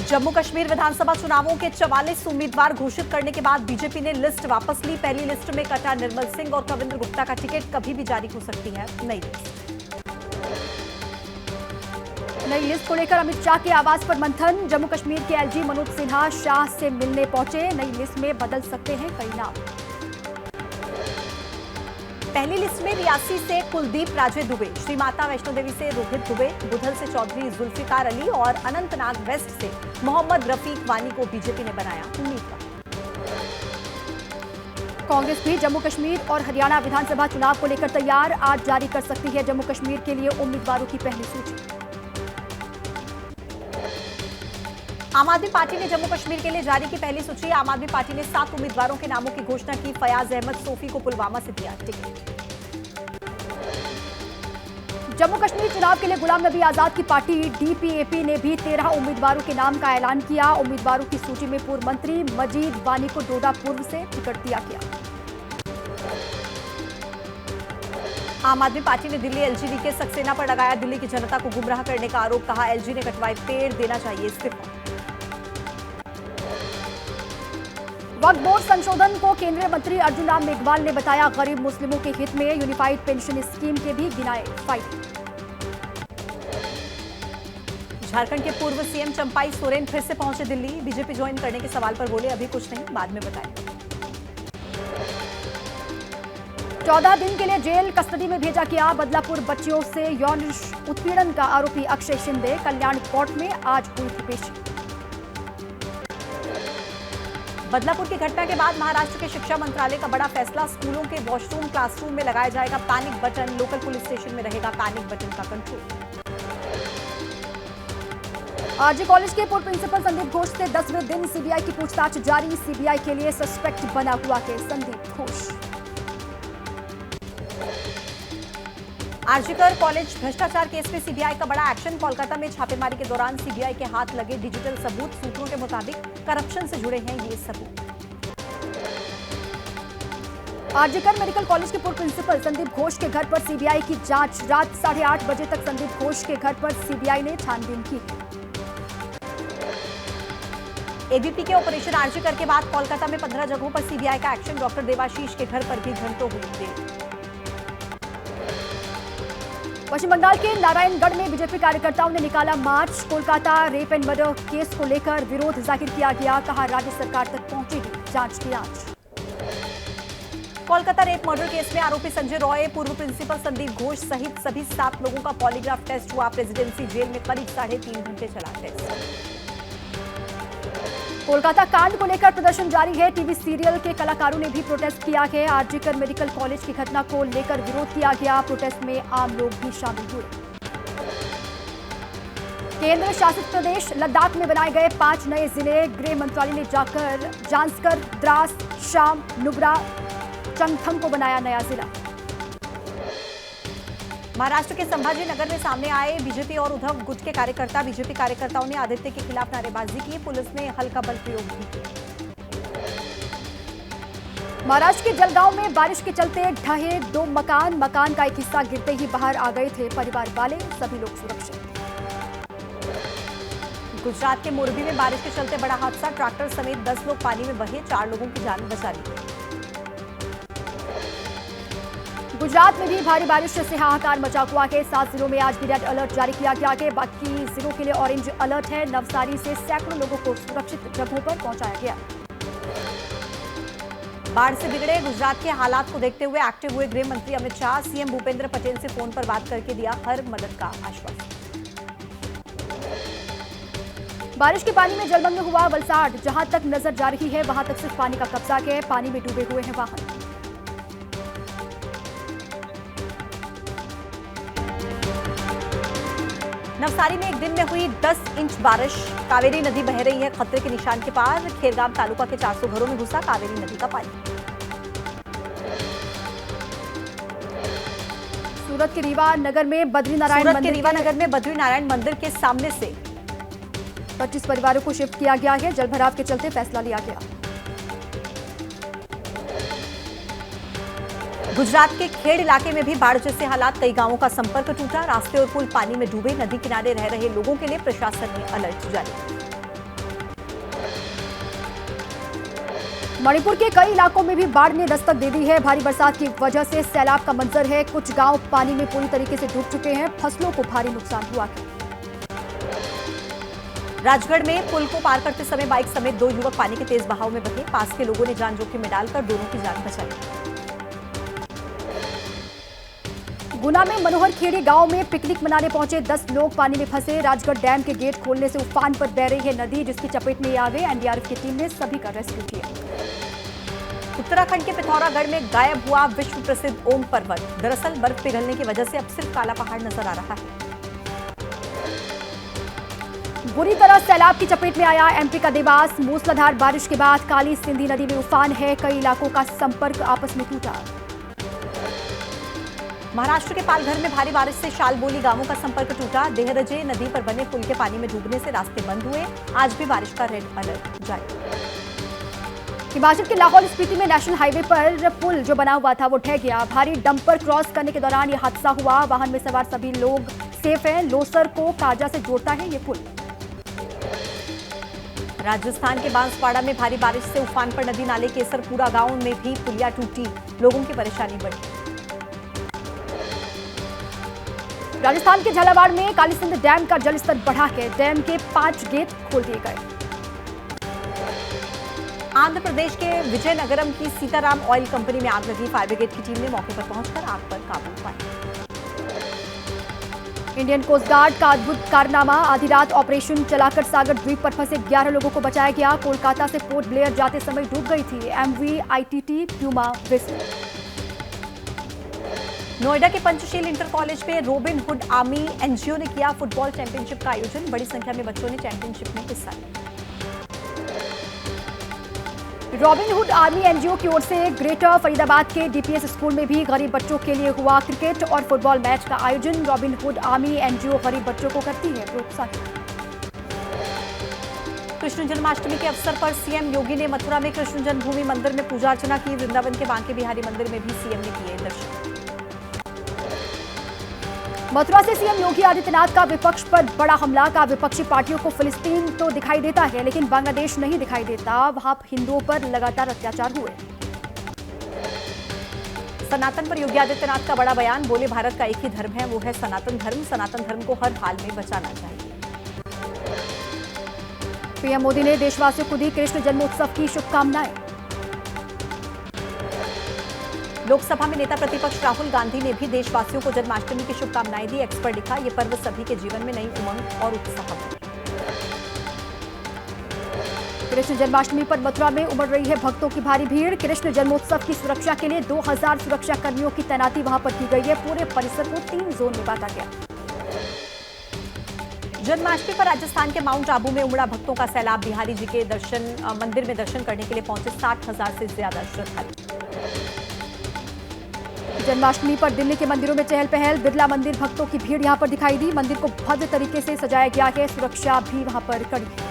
जम्मू कश्मीर विधानसभा चुनावों के 44 उम्मीदवार घोषित करने के बाद बीजेपी ने लिस्ट वापस ली। पहली लिस्ट में कटा निर्मल सिंह और कविंद्र गुप्ता का टिकट कभी भी जारी हो सकती है नई लिस्ट को लेकर अमित शाह के आवास पर मंथन। जम्मू कश्मीर के एलजी मनोज सिन्हा शाह से मिलने पहुंचे। नई लिस्ट में बदल सकते हैं कई नाम। पहली लिस्ट में रियासी से कुलदीप राजे दुबे, श्री माता वैष्णो देवी से रोहित दुबे, बुधल से चौधरी जुल्फिकार अली और अनंतनाग वेस्ट से मोहम्मद रफीक वानी को बीजेपी ने बनाया उम्मीदवार। कांग्रेस भी जम्मू कश्मीर और हरियाणा विधानसभा चुनाव को लेकर तैयार। आज जारी कर सकती है जम्मू कश्मीर के लिए उम्मीदवारों की पहली सूची। आम आदमी पार्टी ने जम्मू कश्मीर के लिए जारी की पहली सूची। आम आदमी पार्टी ने 7 उम्मीदवारों के नामों की घोषणा की। फयाज अहमद सोफी को पुलवामा से दिया टिकट। जम्मू कश्मीर चुनाव के लिए गुलाम नबी आजाद की पार्टी डीपीएपी ने भी 13 उम्मीदवारों के नाम का ऐलान किया। उम्मीदवारों की सूची में पूर्व मंत्री मजीद वानी को डोडा पूर्व से टिकट दिया गया। आम आदमी पार्टी ने दिल्ली एलजी के सक्सेना पर लगाया दिल्ली की जनता को गुमराह करने का आरोप। कहा एलजी ने कटवाए पेड़, देना चाहिए इस्तीफा। वक्फ बोर्ड संशोधन को केंद्रीय मंत्री अर्जुन राम मेघवाल ने बताया गरीब मुस्लिमों के हित में। यूनिफाइड पेंशन स्कीम के भी गिनाए फायदे। झारखंड के पूर्व सीएम चंपाई सोरेन फिर से पहुंचे दिल्ली। बीजेपी ज्वाइन करने के सवाल पर बोले अभी कुछ नहीं, बाद में बताएंगे। 14 दिन के लिए जेल कस्टडी में भेजा गया बदलापुर बच्चियों से यौन उत्पीड़न का आरोपी अक्षय शिंदे। कल्याण कोर्ट में आज हुई थी पेशी। बदलापुर की घटना के बाद महाराष्ट्र के शिक्षा मंत्रालय का बड़ा फैसला। स्कूलों के वॉशरूम, क्लासरूम में लगाया जाएगा panic button. Local police station में रहेगा पैनिक बटन का कंट्रोल। आरजी कॉलेज के पूर्व प्रिंसिपल संदीप घोष से 10वें दिन सीबीआई की पूछताछ जारी। सीबीआई के लिए सस्पेक्ट बना हुआ है संदीप घोष। आरजीकर कॉलेज भ्रष्टाचार केस में सीबीआई का बड़ा एक्शन। कोलकाता में छापेमारी के दौरान सीबीआई के हाथ लगे डिजिटल सबूत। सूत्रों के मुताबिक करप्शन से जुड़े हैं ये सबूत। आरजीकर मेडिकल कॉलेज के पूर्व प्रिंसिपल संदीप घोष के घर पर सीबीआई की जांच। रात 8:30 बजे तक संदीप घोष के घर पर सीबीआई ने छानबीन की। एबीपी के ऑपरेशन आरजीकर के बाद कोलकाता में 15 जगहों पर सीबीआई का एक्शन। डॉक्टर देवाशीष के घर पर भी घंटों हुई रेड। पश्चिम बंगाल के नारायणगढ़ में बीजेपी कार्यकर्ताओं ने निकाला मार्च। Kolkata rape and murder case को लेकर विरोध जाहिर किया गया। कहा राज्य सरकार तक पहुंचेगी जांच की आंच। कोलकाता रेप मर्डर केस में आरोपी संजय रॉय, पूर्व प्रिंसिपल संदीप घोष सहित सभी 7 लोगों का पॉलीग्राफ टेस्ट हुआ। प्रेसिडेंसी जेल में करीब 3.5 घंटे चला टेस्ट। कोलकाता कांड को लेकर प्रदर्शन जारी है। टीवी सीरियल के कलाकारों ने भी प्रोटेस्ट किया है। आरजीकर मेडिकल कॉलेज की घटना को लेकर विरोध किया गया। प्रोटेस्ट में आम लोग भी शामिल हुए। केंद्र शासित प्रदेश लद्दाख में बनाए गए 5 नए जिले। गृह मंत्रालय ने जाकर जांस्कर, द्रास, शाम, नुब्रा, चंगथंग को बनाया नया जिला। महाराष्ट्र के संभाजी नगर में सामने आए बीजेपी और उद्धव गुट के कार्यकर्ता। बीजेपी कार्यकर्ताओं ने आदित्य के खिलाफ नारेबाजी की। पुलिस ने हल्का बल प्रयोग भी किया। महाराष्ट्र के जलगांव में बारिश के चलते ढहे 2 मकान। मकान का एक हिस्सा गिरते ही बाहर आ गए थे परिवार वाले। सभी लोग सुरक्षित। गुजरात के मोरबी में बारिश के चलते बड़ा हादसा। ट्रैक्टर समेत 10 लोग पानी में बहे। 4 लोगों की जान बचा ली। गुजरात में भी भारी बारिश से हाहाकार मचा हुआ है। 7 जिलों में आज भी रेड अलर्ट जारी किया गया है। बाकी जिलों के लिए ऑरेंज अलर्ट है। नवसारी से सैकड़ों लोगों को सुरक्षित जगहों पर पहुंचाया गया। बाढ़ से बिगड़े गुजरात के हालात को देखते हुए एक्टिव हुए गृह मंत्री अमित शाह। सीएम भूपेंद्र पटेल से फोन पर बात करके दिया हर मदद का आश्वासन। बारिश के पानी में जलमग्न हुआ वलसाड। जहां तक नजर जा रही है वहां तक सिर्फ पानी का कब्जा है। पानी में डूबे हुए हैं वाहन। नवसारी में एक दिन में हुई 10 इंच बारिश। कावेरी नदी बह रही है खतरे के निशान के पार। खेरगांव तालुका के 400 घरों में घुसा कावेरी नदी का पानी। सूरत के रीवा नगर में बद्रीनारायण मंदिर के सामने से 25 परिवारों को शिफ्ट किया गया है। जलभराव के चलते फैसला लिया गया। गुजरात के खेड़ इलाके में भी बाढ़ जैसे हालात। कई गांवों का संपर्क टूटा। रास्ते और पुल पानी में डूबे। नदी किनारे रह रहे लोगों के लिए प्रशासन ने अलर्ट जारी किया। मणिपुर के कई इलाकों में भी बाढ़ ने दस्तक दे दी है। भारी बरसात की वजह से सैलाब का मंजर है। कुछ गांव पानी में पूरी तरीके से डूब चुके हैं। फसलों को भारी नुकसान हुआ है। राजगढ़ में पुल को पार करते समय बाइक समेत 2 युवक पानी के तेज बहाव में बहे। पास के लोगों ने जान जोखिम में डालकर दोनों की जान बचाई। गुना में मनोहर खेड़ी गांव में पिकनिक मनाने पहुंचे 10 लोग पानी में फंसे। राजगढ़ डैम के गेट खोलने से उफान पर बह रही है नदी, जिसकी चपेट में आ गई। एनडीआरएफ की टीम ने सभी का रेस्क्यू किया। उत्तराखंड के पिथौरागढ़ में गायब हुआ विश्व प्रसिद्ध ओम पर्वत। दरअसल बर्फ पिघलने की वजह से अब सिर्फ काला पहाड़ नजर आ रहा है। बुरी तरह सैलाब की चपेट में आया एमपी का देवास। मूसलाधार बारिश के बाद काली सिंधी नदी में उफान है। कई इलाकों का संपर्क आपस में टूटा। महाराष्ट्र के पालघर में भारी बारिश से शालबोली गांवों का संपर्क टूटा। देहरजे नदी पर बने पुल के पानी में डूबने से रास्ते बंद हुए। आज भी बारिश का रेड अलर्ट जारी। हिमाचल के लाहौल स्पीति में नेशनल हाईवे पर पुल जो बना हुआ था वो ढह गया। भारी डंपर क्रॉस करने के दौरान ये हादसा हुआ। वाहन में सवार सभी लोग सेफ हैं। लोसर को काजा से जोड़ता है ये पुल। राजस्थान के बांसवाड़ा में भारी बारिश से उफान पर नदी नाले केसरपुरा गांव में भी पुलिया टूटी। लोगों की परेशानी बढ़ी। राजस्थान के झालावाड़ में कालीसिंध डैम का जलस्तर बढ़ा है। डैम के 5 गेट खोल दिए गए। आंध्र प्रदेश के विजयनगरम की सीताराम ऑयल कंपनी में आग लगी। फायर ब्रिगेड की टीम ने मौके पर पहुंचकर आग पर काबू पाया। इंडियन कोस्ट गार्ड का अद्भुत कारनामा। आधी रात ऑपरेशन चलाकर सागर द्वीप पर फंसे 11 लोगों को बचाया गया। कोलकाता से पोर्ट ब्लेयर जाते समय डूब गई थी MV ITT Puma vessel. Noida के पंचशील इंटर कॉलेज में रॉबिन हुड आर्मी एनजीओ ने किया फुटबॉल चैंपियनशिप का आयोजन। बड़ी संख्या में बच्चों ने चैंपियनशिप में हिस्सा लिया। रॉबिन हुड आर्मी एनजीओ की ओर से ग्रेटर फरीदाबाद के डीपीएस स्कूल में भी गरीब बच्चों के लिए हुआ क्रिकेट और फुटबॉल मैच का आयोजन। रॉबिन हुड आर्मी एनजीओ गरीब बच्चों को करती है प्रोत्साहित। कृष्ण जन्माष्टमी के अवसर पर सीएम योगी ने मथुरा में कृष्ण जन्मभूमि मंदिर में पूजा अर्चना की। वृंदावन के बांके बिहारी मंदिर में भी सीएम ने किए दर्शन। मथुरा से सीएम योगी आदित्यनाथ का विपक्ष पर बड़ा हमला। का विपक्षी पार्टियों को फिलिस्तीन तो दिखाई देता है लेकिन बांग्लादेश नहीं दिखाई देता। वहां हिंदुओं पर लगातार अत्याचार हुए। सनातन पर योगी आदित्यनाथ का बड़ा बयान। बोले भारत का एक ही धर्म है, वो है सनातन धर्म। सनातन धर्म को हर हाल में बचाना चाहिए। पीएम मोदी ने देशवासियों को दी कृष्ण जन्मोत्सव की शुभकामनाएं। लोकसभा में नेता प्रतिपक्ष राहुल गांधी ने भी देशवासियों को जन्माष्टमी की शुभकामनाएं दी। एक्स पर लिखा, ये पर्व सभी के जीवन में नई उमंग और उत्साह भरे। कृष्ण जन्माष्टमी पर मथुरा में उमड़ रही है भक्तों की भारी भीड़। कृष्ण जन्मोत्सव की सुरक्षा के लिए 2000 सुरक्षा कर्मियों की तैनाती वहां पर की गई है। पूरे परिसर को 3 जोन में बांटा गया। जन्माष्टमी पर राजस्थान के माउंट आबू में उमड़ा भक्तों का सैलाब। बिहारी जी के मंदिर में दर्शन करने के लिए पहुंचे 60,000 से ज्यादा श्रद्धालु। जन्माष्टमी पर दिल्ली के मंदिरों में चहल पहल। बिरला मंदिर भक्तों की भीड़ यहां पर दिखाई दी। मंदिर को भव्य तरीके से सजाया गया है। सुरक्षा भी वहां पर कड़ी है।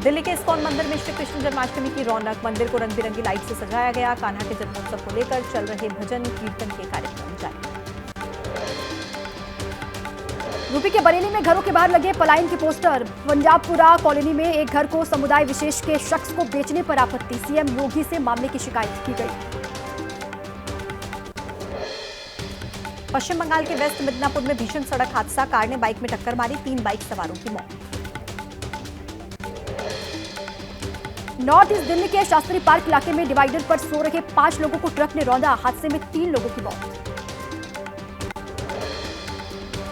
दिल्ली के इस्कॉन मंदिर में श्री कृष्ण जन्माष्टमी की रौनक। मंदिर को रंग बिरंगी लाइट से सजाया गया। कान्हा के जन्मोत्सव को लेकर चल रहे भजन कीर्तन के कार्यक्रम जारी। यूपी के बरेली में घरों के बाहर लगे पलायन के पोस्टर। पंजाबपुरा कॉलोनी में एक घर को समुदाय विशेष के शख्स को बेचने पर आपत्ति। सीएम योगी से मामले की शिकायत की गई। पश्चिम बंगाल के वेस्ट मिदनापुर में भीषण सड़क हादसा। कार ने बाइक में टक्कर मारी। 3 बाइक सवारों की मौत। नॉर्थ ईस्ट दिल्ली के शास्त्री पार्क इलाके में डिवाइडर पर सो रहे 5 लोगों को ट्रक ने रौंदा। हादसे में 3 लोगों की मौत।